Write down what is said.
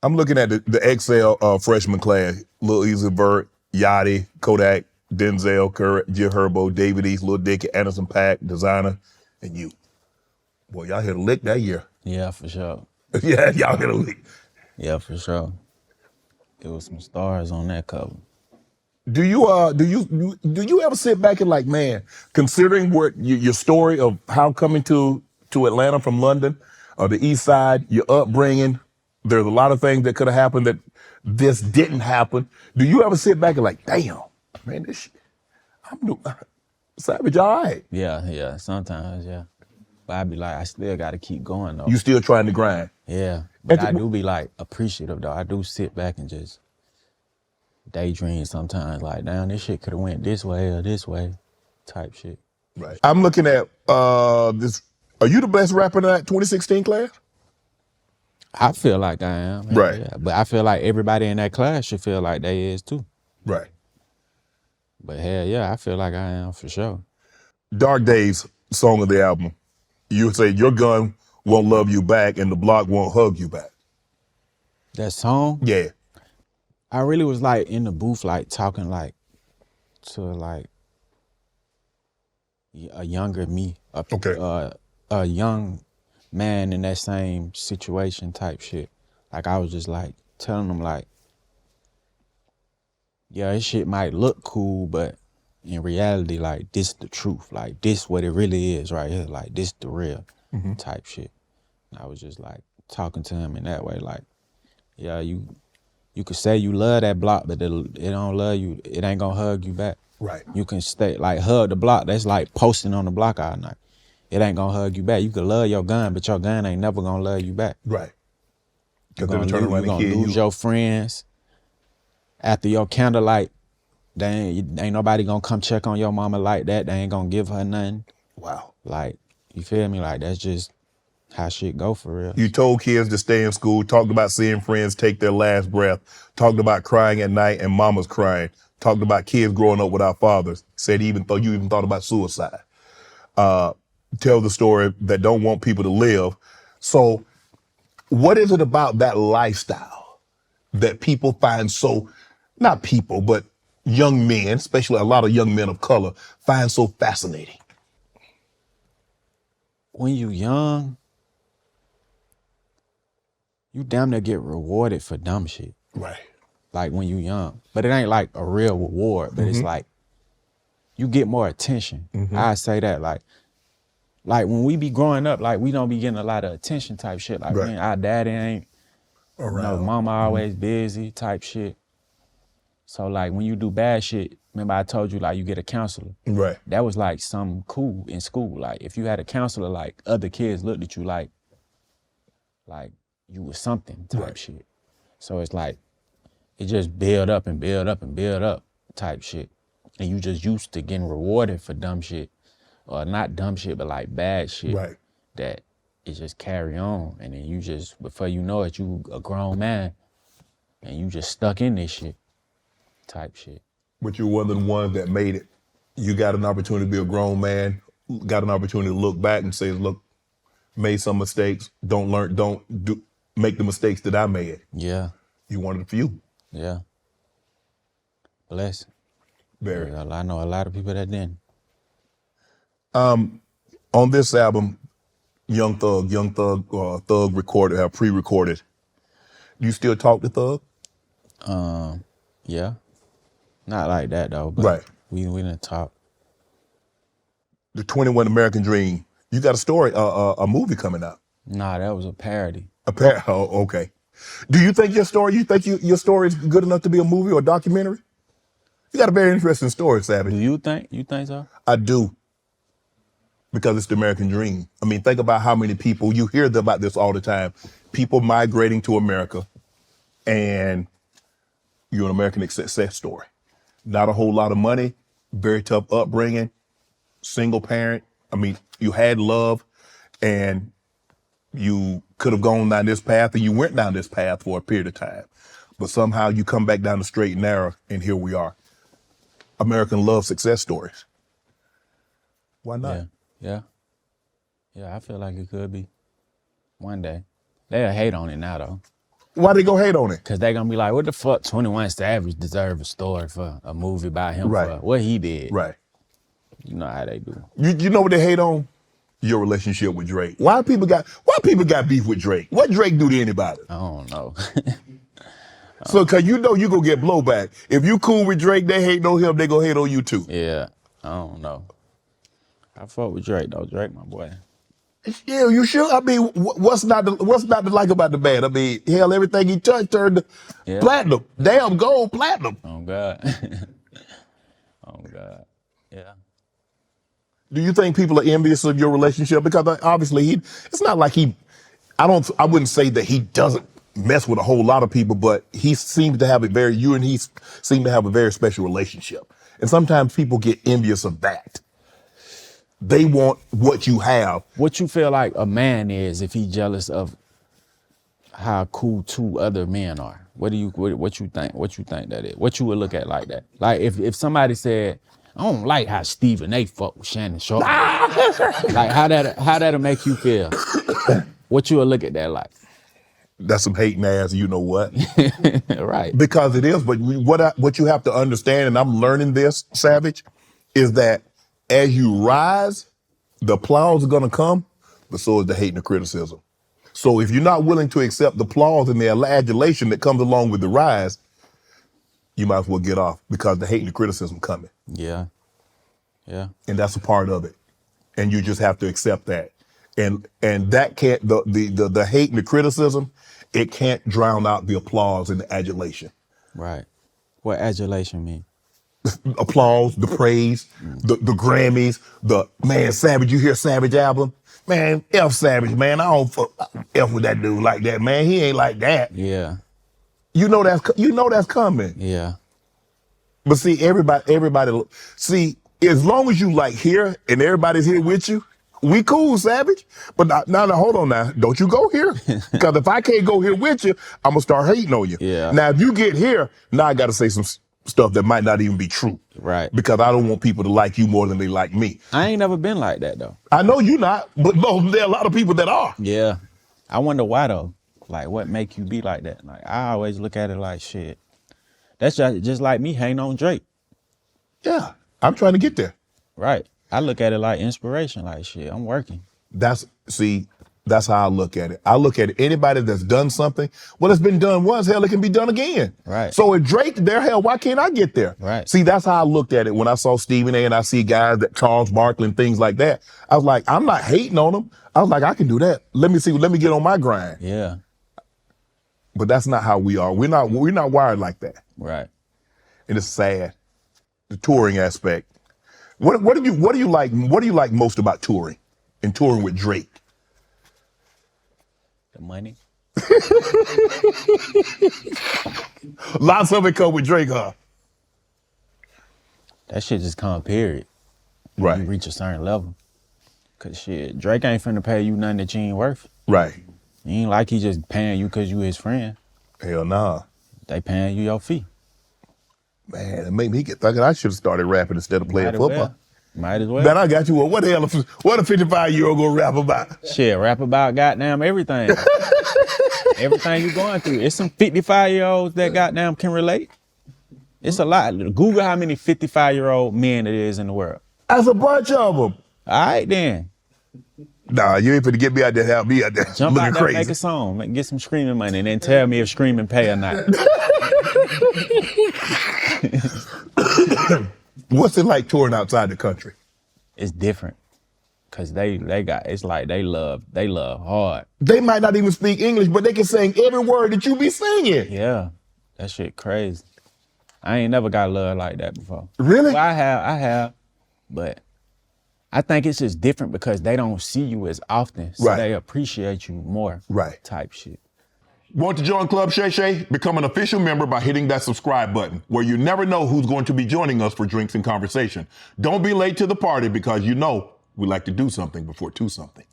I'm looking at the XXL Freshman Class. Lil Uzi Vert, Yachty, Kodak, Denzel, Herbo, David East, Lil Dicky, Anderson Paak, Desiigner, and you. Boy, y'all hit a lick that year. Yeah, for sure. Yeah, y'all hit a lick. Yeah, for sure. There was some stars on that cover. Do you ever sit back and like, man, considering what your story of how coming to Atlanta from London or the East Side, your upbringing, there's a lot of things that could have happened that this didn't happen. Do you ever sit back and like, damn, man, this shit, Savage, all right. Yeah, sometimes, yeah. But I be like, I still gotta keep going though. You still trying to grind. Yeah, but I do be like appreciative though. I do sit back and just daydream sometimes, like, damn, this shit could have went this way or this way, type shit. Right. I'm looking at this. Are you the best rapper in that 2016 class? I feel like I am. Right. Yeah. But I feel like everybody in that class should feel like they is too. Right. But hell yeah, I feel like I am for sure. Dark Days song of the album. You say your gun won't love you back and the block won't hug you back. That song? Yeah. I really was like in the booth, like talking like to like a younger me, a young man in that same situation type shit. Like I was just like telling them like, yeah, this shit might look cool, but in reality, like this the truth. Like this what it really is right here. Like this the real type shit. And I was just like talking to him in that way, like, yeah, you could say you love that block, but it don't love you. It ain't gonna hug you back. Right. You can stay like hug the block. That's like posting on the block all night. It ain't gonna hug you back. You could love your gun, but your gun ain't never gonna love you back. Right. You're gonna lose your friends. After your candlelight, ain't nobody gonna come check on your mama like that. They ain't gonna give her nothing. Wow. Like, you feel me? Like that's just how shit go for real. You told kids to stay in school, talked about seeing friends take their last breath, talked about crying at night and mamas crying, talked about kids growing up without fathers, said you even thought about suicide. Tell the story that don't want people to live. So what is it about that lifestyle that people find so, not people, but young men, especially a lot of young men of color, find so fascinating? When you young, you damn near get rewarded for dumb shit. Right. Like when you young. But it ain't like a real reward, but it's like you get more attention. I say that like when we be growing up, like we don't be getting a lot of attention type shit. Like man, our daddy ain't around. Mama always busy type shit. So like when you do bad shit, remember I told you like you get a counselor. Right. That was like something cool in school. Like if you had a counselor, like other kids looked at you like you was something type shit. So it's like, it just build up and build up and build up type shit. And you just used to getting rewarded for dumb shit. Or not dumb shit, but like bad shit. Right. That it just carry on. And then you just, before you know it, you a grown man. And you just stuck in this shit type shit. But you're one of the ones that made it. You got an opportunity to be a grown man, got an opportunity to look back and say, look, made some mistakes, don't make the mistakes that I made. Yeah. You one of the few. Yeah. Blessed. Very. I know a lot of people that didn't. On this album, Young Thug recorded, pre-recorded. You still talk to Thug? Yeah. Not like that though, but right. We didn't talk. The 21 American Dream. You got a story, a movie coming out. Nah, that was a parody. Oh, okay. Do you think your story is good enough to be a movie or a documentary? You got a very interesting story, Savage. Do you think? You think so? I do. Because it's the American dream. I mean, think about how many people, you hear about this all the time, people migrating to America, and you're an American success story. Not a whole lot of money, very tough upbringing, single parent. I mean, you had love, and you could have gone down this path, and you went down this path for a period of time. But somehow you come back down the straight and narrow, and here we are. American love success stories. Why not? Yeah, I feel like it could be one day. They'll hate on it now, though. Why they go hate on it? Cause they gonna be like, what the fuck 21 Savage deserve a story for a movie about him Right. for what he did. Right. You know how they do. You know what they hate on? Your relationship with Drake. Why people got beef with Drake? What Drake do to anybody? I don't know. So, cause you know you gonna get blowback. If you cool with Drake, they hate on him, they gonna hate on you too. Yeah, I don't know. I fuck with Drake though. Drake, my boy. Yeah, you sure? I mean, what's not to like about the man? I mean, hell, everything he touched turned platinum. Damn, gold platinum. Oh God. Oh God. Yeah. Do you think people are envious of your relationship? Because obviously it's not like I wouldn't say that he doesn't mess with a whole lot of people, but he seems to have you and he seem to have a very special relationship. And sometimes people get envious of that. They want what you have. What you feel like a man is if he jealous of how cool two other men are? What you think? What you think that is? What you would look at like that? Like if somebody said, I don't like how Stephen A fuck with Shannon Sharpe. Like how that'll make you feel? What you would look at that like? That's some hating ass, you know what? Right. Because it is, but what you have to understand, and I'm learning this, Savage, is that as you rise, the applause are gonna come, but so is the hate and the criticism. So if you're not willing to accept the applause and the adulation that comes along with the rise, you might as well get off because the hate and the criticism coming. Yeah. Yeah. And that's a part of it. And you just have to accept that. And that can't, the hate and the criticism, it can't drown out the applause and the adulation. Right. What adulation mean? Applause, the praise, the Grammys, man, Savage, you hear Savage album? Man, F Savage, man, I don't F with that dude like that, man. He ain't like that. Yeah. You know that's coming. Yeah. But see, everybody, see, as long as you like here and everybody's here with you, we cool, Savage. But now, hold on now. Don't you go here. Because if I can't go here with you, I'm going to start hating on you. Yeah. Now, if you get here, now I got to say some stuff that might not even be true. Right. Because I don't want people to like you more than they like me. I ain't never been like that though. I know you not, but no, there are a lot of people that are. Yeah. I wonder why though. Like what make you be like that? Like I always look at it like shit. That's just like me hating on Drake. Yeah. I'm trying to get there. Right. I look at it like inspiration, like shit, I'm working. That's how I look at it. I look at it, anybody that's done something, well, it's been done once, hell, it can be done again. Right. So if Drake there, hell, why can't I get there? Right. See, that's how I looked at it when I saw Stephen A. and I see guys that Charles Barkley and things like that. I was like, I'm not hating on them. I was like, I can do that. Let me get on my grind. Yeah. But that's not how we are. We're not wired like that. Right. And it's sad. The touring aspect. What do you like most about touring and touring with Drake? The money. Lots of it come with Drake, huh? That shit just come period. Right. You reach a certain level. Cause shit, Drake ain't finna pay you nothing that you ain't worth. Right. It ain't like he just paying you cause you his friend. Hell nah. They paying you your fee. Man, it made me get thinking I should have started rapping instead of playing football. Might as well. Man, I got you. What the hell? What a 55-year-old gonna rap about? Shit, rap about goddamn everything. Everything you going through. It's some 55-year-olds that goddamn can relate. It's a lot. Google how many 55-year-old men it is in the world. That's a bunch of them. All right then. Nah, you ain't finna get me out there, have me out there Jump looking out there, crazy. make a song, get some screaming money, and then tell me if screaming pay or not. What's it like touring outside the country? It's different. Cause they got, it's like they love hard. They might not even speak English, but they can sing every word that you be singing. Yeah, that shit crazy. I ain't never got love like that before. Really? Well, I have, but I think it's just different because they don't see you as often, so Right. they appreciate you more. Right. Type shit. Want to join Club Shay Shay? Become an official member by hitting that subscribe button, where you never know who's going to be joining us for drinks and conversation. Don't be late to the party because you know we like to do something before two something.